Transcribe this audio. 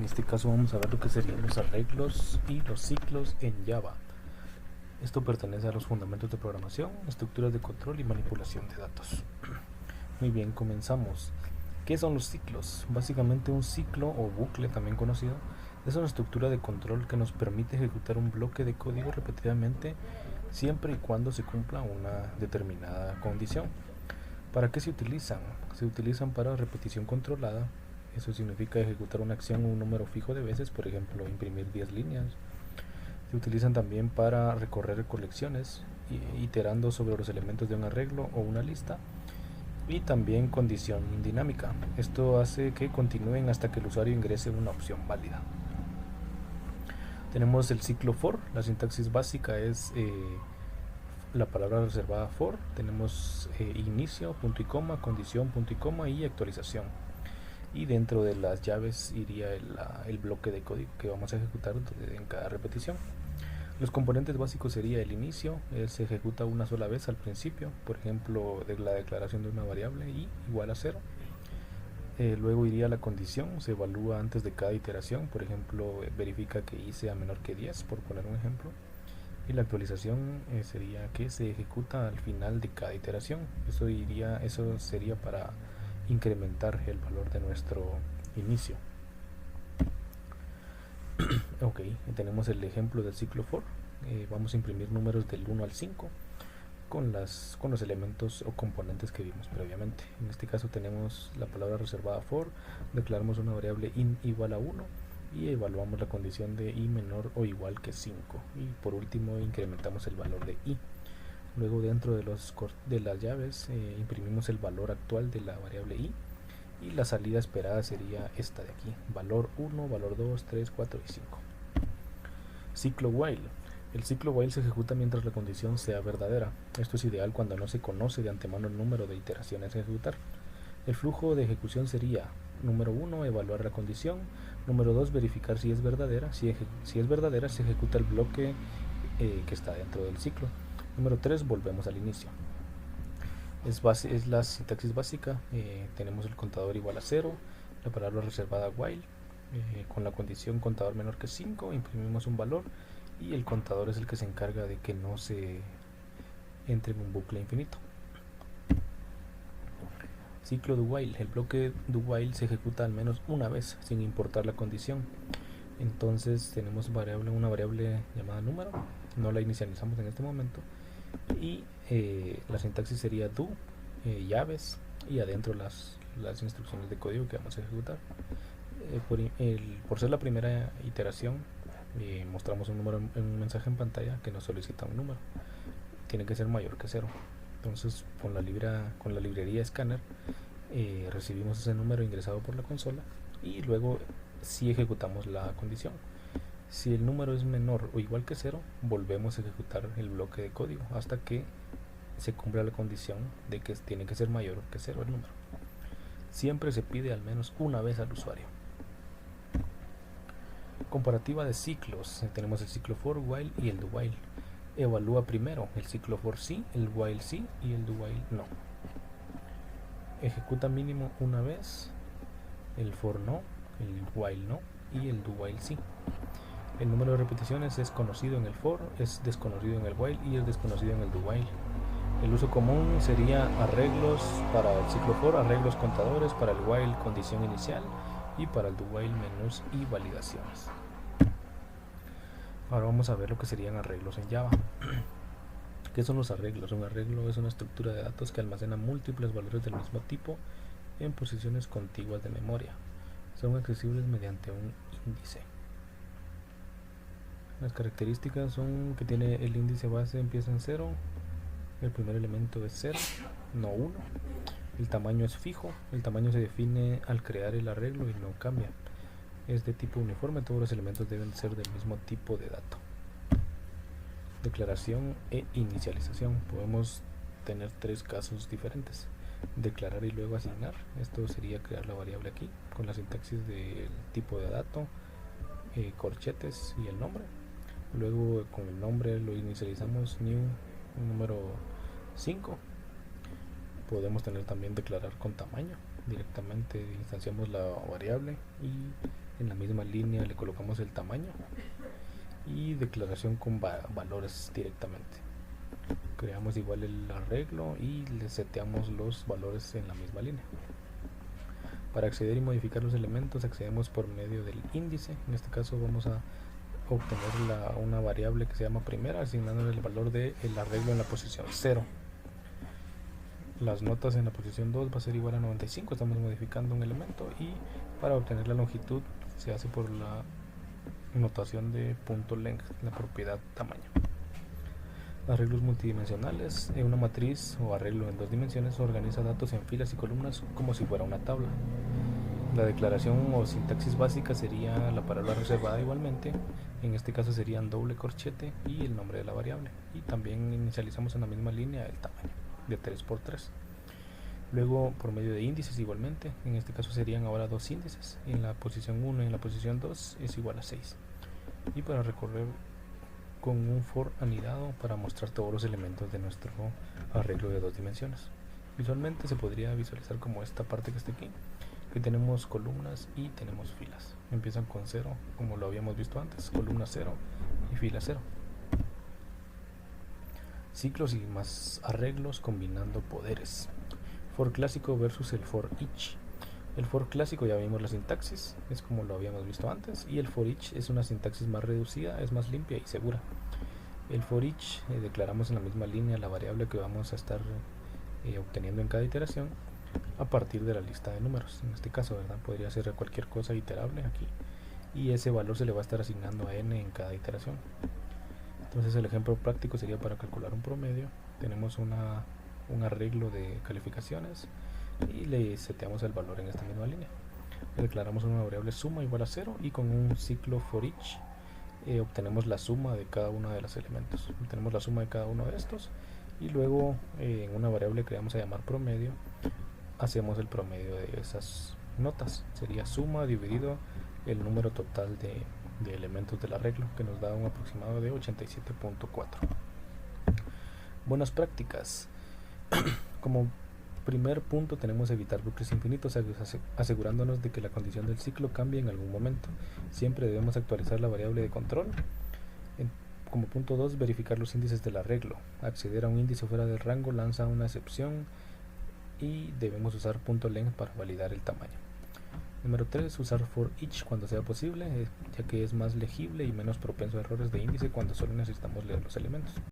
En este caso vamos a ver lo que serían los arreglos y los ciclos en Java. Esto pertenece a los fundamentos de programación, estructuras de control y manipulación de datos. Muy bien, comenzamos. ¿Qué son los ciclos? Básicamente un ciclo o bucle, también conocido, es una estructura de control que nos permite ejecutar un bloque de código repetidamente siempre y cuando se cumpla una determinada condición. ¿Para qué se utilizan? Se utilizan para repetición controlada. Eso significa ejecutar una acción un número fijo de veces, por ejemplo, imprimir 10 líneas. Se utilizan también para recorrer colecciones, iterando sobre los elementos de un arreglo o una lista. Y también condición dinámica. Esto hace que continúen hasta que el usuario ingrese una opción válida. Tenemos el ciclo for. La sintaxis básica es la palabra reservada for. Tenemos inicio, punto y coma, condición, punto y coma y actualización. Y dentro de las llaves iría el bloque de código que vamos a ejecutar en cada repetición. Los componentes básicos sería el inicio, se ejecuta una sola vez al principio, por ejemplo, de la declaración de una variable i igual a 0. Luego iría la condición, se evalúa antes de cada iteración, por ejemplo, verifica que i sea menor que 10, por poner un ejemplo. Y la actualización sería que se ejecuta al final de cada iteración. Eso sería para incrementar el valor de nuestro inicio. Ok, tenemos el ejemplo del ciclo for. Vamos a imprimir números del 1 al 5 con los elementos o componentes que vimos previamente. En este caso tenemos la palabra reservada for, declaramos una variable in igual a 1 y evaluamos la condición de i menor o igual que 5, y por último incrementamos el valor de i. Luego dentro de las llaves imprimimos el valor actual de la variable i, y la salida esperada sería esta de aquí, valor 1, valor 2, 3, 4 y 5. Ciclo while. El ciclo while se ejecuta mientras la condición sea verdadera. Esto es ideal cuando no se conoce de antemano el número de iteraciones a ejecutar. El flujo de ejecución sería: número 1, evaluar la condición; número 2, verificar si es verdadera. Si es verdadera, se ejecuta el bloque que está dentro del ciclo. Número 3, volvemos al inicio. Es la sintaxis básica. Tenemos el contador igual a 0, la palabra reservada while, con la condición contador menor que 5, imprimimos un valor, y el contador es el que se encarga de que no se entre en un bucle infinito. Ciclo do while. El bloque do while se ejecuta al menos una vez sin importar la condición. Entonces tenemos una variable llamada número, no la inicializamos en este momento, y la sintaxis sería do, llaves, y adentro las instrucciones de código que vamos a ejecutar. Por ser la primera iteración, mostramos un mensaje en pantalla que nos solicita un número. Tiene que ser mayor que 0. Entonces con la librería scanner recibimos ese número ingresado por la consola, y luego si ejecutamos la condición. Si el número es menor o igual que 0, volvemos a ejecutar el bloque de código hasta que se cumpla la condición de que tiene que ser mayor que 0 el número. Siempre se pide al menos una vez al usuario. Comparativa de ciclos. Tenemos el ciclo for, while y el do while. Evalúa primero el ciclo for sí, el while sí y el do while no. Ejecuta mínimo una vez el for no, el while no y el do while sí. El número de repeticiones es conocido en el for, es desconocido en el while y es desconocido en el do while. El uso común sería arreglos para el ciclo for, arreglos contadores; para el while, condición inicial; y para el do while, menús y validaciones. Ahora vamos a ver lo que serían arreglos en Java. ¿Qué son los arreglos? Un arreglo es una estructura de datos que almacena múltiples valores del mismo tipo en posiciones contiguas de memoria. Son accesibles mediante un índice. Las características son que tiene el índice base, empieza en 0, el primer elemento es 0, no 1. El tamaño es fijo, el tamaño se define al crear el arreglo y no cambia. Es de tipo uniforme, todos los elementos deben ser del mismo tipo de dato. Declaración e inicialización. Podemos tener tres casos diferentes: declarar y luego asignar. Esto sería crear la variable aquí con la sintaxis del tipo de dato, corchetes y el nombre. Luego con el nombre lo inicializamos new número 5. Podemos tener también declarar con tamaño. Directamente instanciamos la variable y En la misma línea le colocamos el tamaño y declaración con valores directamente. Creamos igual el arreglo y le seteamos los valores en la misma línea. Para acceder y modificar los elementos accedemos por medio del índice. En este caso vamos a obtener una variable que se llama primera, asignándole el valor del arreglo en la posición 0. Las notas en la posición 2 va a ser igual a 95, estamos modificando un elemento, y para obtener la longitud se hace por la notación de punto length, la propiedad tamaño. Arreglos multidimensionales. En una matriz o arreglo en 2 dimensiones organiza datos en filas y columnas como si fuera una tabla. La declaración o sintaxis básica sería la palabra reservada igualmente, en este caso serían doble corchete y el nombre de la variable, y también inicializamos en la misma línea el tamaño de 3×3. Luego por medio de índices igualmente, en este caso serían ahora 2 índices, en la posición 1 y en la posición 2 es igual a 6. Y para recorrer con un for anidado para mostrar todos los elementos de nuestro arreglo de 2 dimensiones. Visualmente se podría visualizar como esta parte que está aquí, que tenemos columnas y tenemos filas. Empiezan con 0, como lo habíamos visto antes, columna 0 y fila 0. Ciclos y más arreglos combinando poderes. For clásico versus el for each. El for clásico ya vimos la sintaxis, es como lo habíamos visto antes, y el for each es una sintaxis más reducida, es más limpia y segura. El for each declaramos en la misma línea la variable que vamos a estar obteniendo en cada iteración a partir de la lista de números. En este caso, ¿verdad? Podría ser cualquier cosa iterable aquí, y ese valor se le va a estar asignando a n en cada iteración. Entonces el ejemplo práctico sería para calcular un promedio. Tenemos un arreglo de calificaciones y le seteamos el valor en esta misma línea. Le declaramos una variable suma igual a 0, y con un ciclo for each obtenemos la suma de cada uno de los elementos. Obtenemos la suma de cada uno de estos, y luego en una variable que vamos a llamar promedio hacemos el promedio de esas notas. Sería suma dividido el número total de elementos del arreglo, que nos da un aproximado de 87.4. Buenas prácticas. Como primer punto tenemos evitar bucles infinitos, asegurándonos de que la condición del ciclo cambie en algún momento. Siempre debemos actualizar la variable de control. Como punto 2, verificar los índices del arreglo. Acceder a un índice fuera del rango lanza una excepción, y debemos usar punto length para validar el tamaño. Número 3, usar for each cuando sea posible, ya que es más legible y menos propenso a errores de índice cuando solo necesitamos leer los elementos.